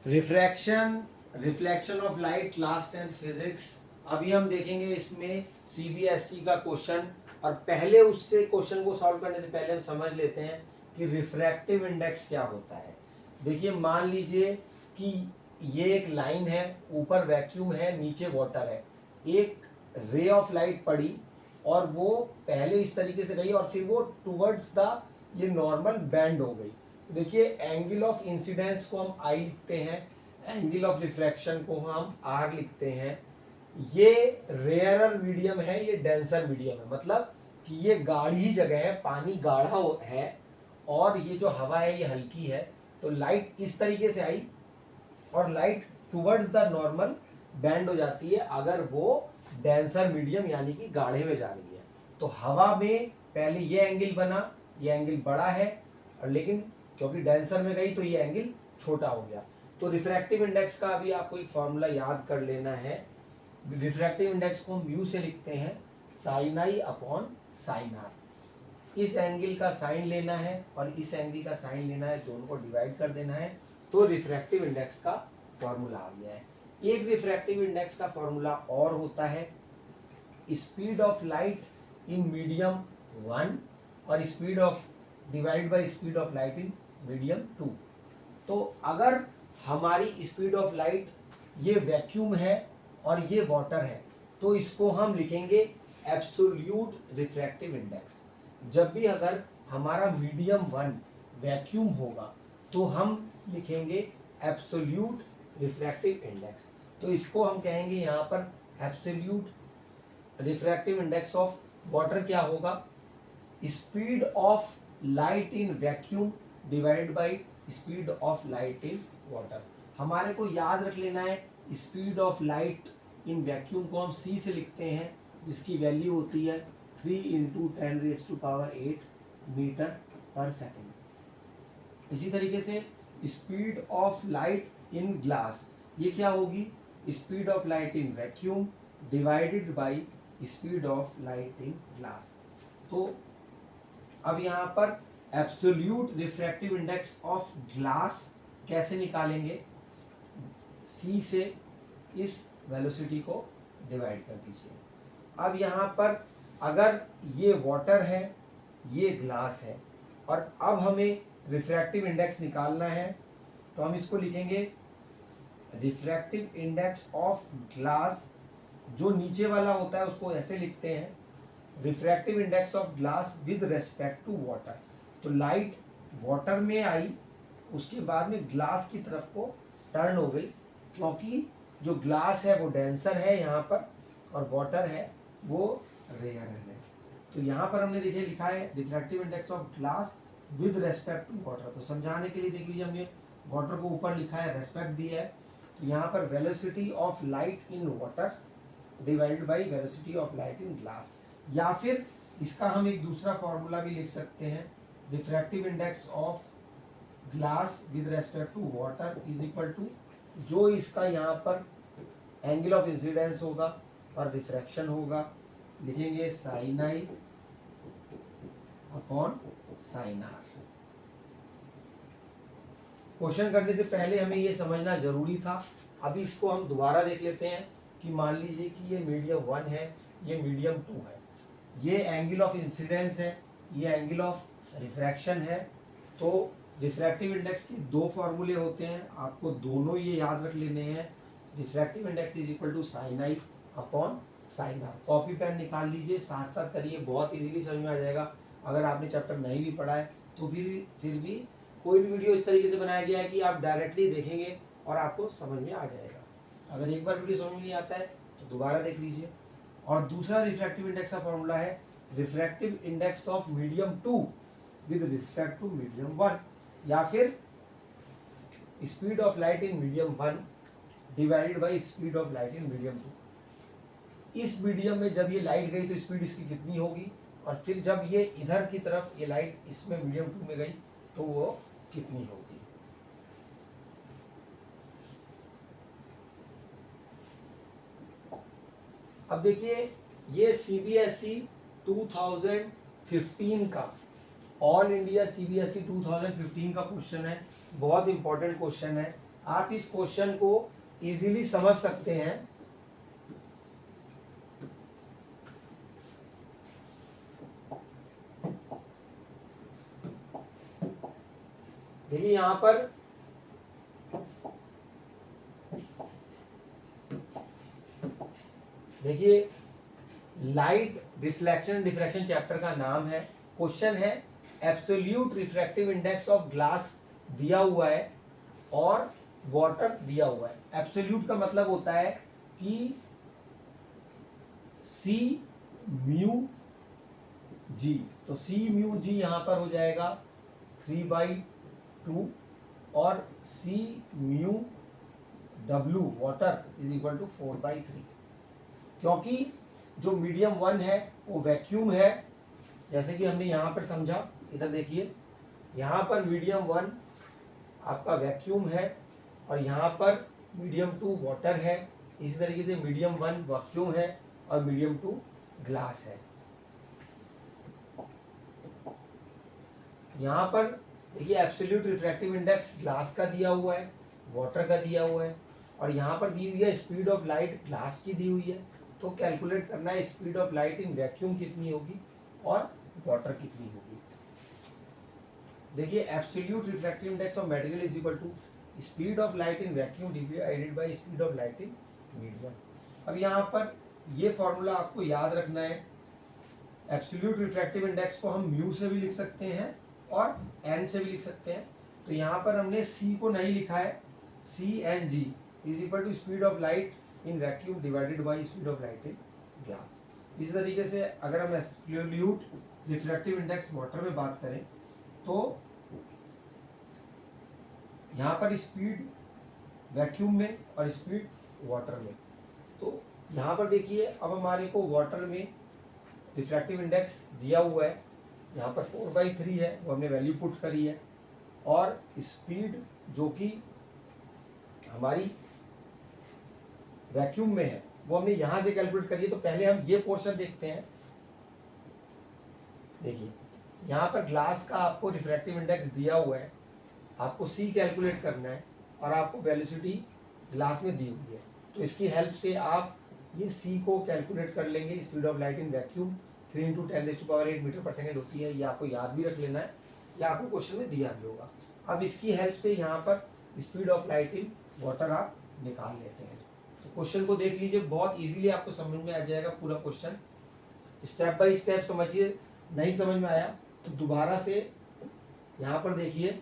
Refraction, reflection of light, class 10 physics. अभी हम देखेंगे इसमें सीबीएसई का क्वेश्चन, और पहले उससे क्वेश्चन को सॉल्व करने से पहले हम समझ लेते हैं कि रिफ्रैक्टिव इंडेक्स क्या होता है। देखिए मान लीजिए कि ये एक लाइन है, ऊपर वैक्यूम है, नीचे वाटर है, एक रे ऑफ लाइट पड़ी और वो पहले इस तरीके से गई और फिर वो टुवर्ड्स द ये नॉर्मल बैंड हो गई। तो देखिए एंगल ऑफ इंसिडेंस को हम आई लिखते हैं, एंगल ऑफ रिफ्रैक्शन को हम आर लिखते हैं। ये रेयरर मीडियम है, ये डेंसर मीडियम है, मतलब कि ये गाढ़ी जगह है, पानी गाढ़ा है और ये जो हवा है ये हल्की है। तो लाइट इस तरीके से आई और light towards the normal band हो जाती है अगर वो डेंसर मीडियम यानी कि गाढ़े में जा रही है। तो हवा में पहले ये एंगल बना, ये एंगल बड़ा है, और लेकिन क्योंकि डेंसर में गई तो ये एंगल छोटा हो गया। तो रिफ्रैक्टिव इंडेक्स का अभी आपको एक फॉर्मूला याद कर लेना है। रिफ्रैक्टिव इंडेक्स को हम म्यू से लिखते हैं sine i upon sine r. इस एंगल का साइन लेना है और इस एंगल का साइन लेना है, दोनों को डिवाइड कर देना है, तो रिफ्रैक्टिव इंडेक्स का फॉर्मूला आ गया है। एक रिफ्रैक्टिव इंडेक्स का फॉर्मूला और होता है speed of light in medium 1 और speed of divide by speed of light in medium 2। तो अगर हमारी स्पीड ऑफ लाइट ये वैक्यूम है और ये वाटर है तो इसको हम लिखेंगे एब्सोल्यूट रिफ्रैक्टिव इंडेक्स। जब भी अगर हमारा मीडियम 1 वैक्यूम होगा तो हम लिखेंगे एब्सोल्यूट रिफ्रैक्टिव इंडेक्स। तो इसको हम कहेंगे यहाँ पर absolute refractive index of water क्या होगा, speed of light in vacuum divide by speed of light in water. हमारे को याद रख लेना है speed of light in vacuum को हम c से लिखते हैं, जिसकी वैल्यू होती है 3 इंटू 10⁸ मीटर पर सेकेंड। इसी तरीके से speed of light in glass, ये क्या होगी, speed of light in vacuum divided by speed of light in glass. तो अब यहाँ पर absolute refractive index of glass कैसे निकालेंगे, c से इस वेलोसिटी को डिवाइड कर दीजिए। अब यहाँ पर अगर ये वाटर है, ये ग्लास है, और अब हमें रिफ्रैक्टिव इंडेक्स निकालना है, तो हम इसको लिखेंगे रिफ्रैक्टिव इंडेक्स ऑफ ग्लास। जो नीचे वाला होता है उसको ऐसे लिखते हैं refractive index of glass with respect to water. तो लाइट वाटर में आई, उसके बाद में ग्लास की तरफ को टर्न हो गई, क्योंकि जो ग्लास है वो डेंसर है यहाँ पर और वाटर है वो रेयर है। तो यहाँ पर हमने देखिए लिखा है refractive index of glass with respect to water. तो समझाने के लिए देख लीजिए हमने वाटर को ऊपर लिखा है, रेस्पेक्ट दिया है, तो यहाँ पर velocity of light in water divided by velocity of light in glass. या फिर इसका हम एक दूसरा फॉर्मूला भी लिख सकते हैं, refractive index of glass with respect to water is equal to, जो इसका यहाँ पर एंगल ऑफ इंसिडेंस होगा और रिफ्रैक्शन होगा, लिखेंगे sine i upon sine r. Question करने से पहले हमें ये समझना जरूरी था। अभी इसको हम दोबारा देख लेते हैं कि मान लीजिए कि ये मीडियम 1 है, ये मीडियम 2 है, ये एंगल ऑफ इंसिडेंस है, ये एंगल ऑफ रिफ्रैक्शन है। तो रिफ्रैक्टिव इंडेक्स के दो फॉर्मूले होते हैं, आपको दोनों ये याद रख लेने हैं। Refractive index is equal to sine i upon sine r. Copy pen निकाल लीजिए, साथ साथ करिए, बहुत इजीली समझ में आ जाएगा। अगर आपने चैप्टर नहीं भी पढ़ा है तो फिर भी कोई भी वीडियो इस तरीके से बनाया गया है कि आप डायरेक्टली देखेंगे और आपको समझ में आ जाएगा। अगर एक बार वीडियो समझ में नहीं आता है तो दोबारा देख लीजिए। और दूसरा रिफ्रैक्टिव इंडेक्स का फॉर्मूला है refractive index of medium 2 with respect to medium 1, या फिर speed of light in medium 1 divided by speed of light in medium 2। इस मीडियम में जब ये लाइट गई तो स्पीड इसकी कितनी होगी, और फिर जब ये इधर की तरफ ये लाइट इसमें मीडियम 2 में गई तो वो कितनी होगी। अब देखिए ये सीबीएसई 2015 का, ऑल इंडिया सीबीएसई 2015 का क्वेश्चन है, बहुत इंपॉर्टेंट क्वेश्चन है। आप इस क्वेश्चन को इजीली समझ सकते हैं। देखिए यहां पर देखिए लाइट रिफ्लेक्शन डिफ्रैक्शन चैप्टर का नाम है। क्वेश्चन है absolute refractive index of glass दिया हुआ है और वाटर दिया हुआ है। एब्सोल्यूट का मतलब होता है कि सी म्यू जी, तो सी म्यू जी यहां पर हो जाएगा 3/2 और C mu W water is equal to 4/3। क्योंकि जो मीडियम 1 है वो वैक्यूम है, जैसे कि हमने यहाँ पर समझा। इधर देखिए यहाँ पर मीडियम 1 आपका वैक्यूम है और यहाँ पर मीडियम 2 वाटर है। इसी तरीके से मीडियम 1 वैक्यूम है और मीडियम 2 ग्लास है। यहाँ पर देखिए एब्सोल्यूट रिफ्रैक्टिव इंडेक्स ग्लास का दिया हुआ है, वाटर का दिया हुआ है और यहाँ पर दी हुई है स्पीड ऑफ लाइट ग्लास की दी हुई है। तो कैलकुलेट करना है speed of light in vacuum कितनी होगी और वाटर कितनी होगी। देखिए absolute refractive index of material is equal to speed of light in vacuum divided by speed of light in medium. अब यहाँ पर ये फॉर्मूला आपको याद रखना है। एब्सोल्यूट रिफ्रैक्टिव इंडेक्स को हम म्यू से भी लिख सकते हैं और एन से भी लिख सकते हैं। तो यहाँ पर हमने सी को नहीं लिखा है, C N G is equal to speed of light in vacuum divided by speed of light in glass. इसी तरीके से अगर हम एब्सोल्यूट रिफ्रैक्टिव इंडेक्स वाटर में बात करें तो यहाँ पर स्पीड वैक्यूम में और स्पीड वाटर में। तो यहाँ पर देखिए अब हमारे को वाटर में रिफ्रैक्टिव इंडेक्स दिया हुआ है, यहाँ पर 4/3 है, वो हमने वैल्यू पुट करी है और स्पीड जो कि हमारी वैक्यूम में है वो हमने यहाँ से कैलकुलेट करी है। तो पहले हम ये पोर्शन देखते हैं। देखिए यहाँ पर ग्लास का आपको रिफ्रैक्टिव इंडेक्स दिया हुआ है, आपको सी कैलकुलेट करना है और आपको वेलोसिटी ग्लास में दी हुई है। तो इसकी हेल्प से आप ये सी को कैलकुलेट कर लेंगे। Speed of light in vacuum 3 × 10⁸ metre पर सेकेंड होती है, ये आपको याद भी रख लेना है, या आपको क्वेश्चन में दिया भी होगा। अब इसकी हेल्प से यहाँ पर speed of light in water आप निकाल लेते हैं। तो क्वेश्चन को देख लीजिए, बहुत इजीली आपको समझ में आ जाएगा पूरा क्वेश्चन। स्टेप बाय स्टेप समझिए, नहीं समझ में आया तो दोबारा से यहाँ पर देखिए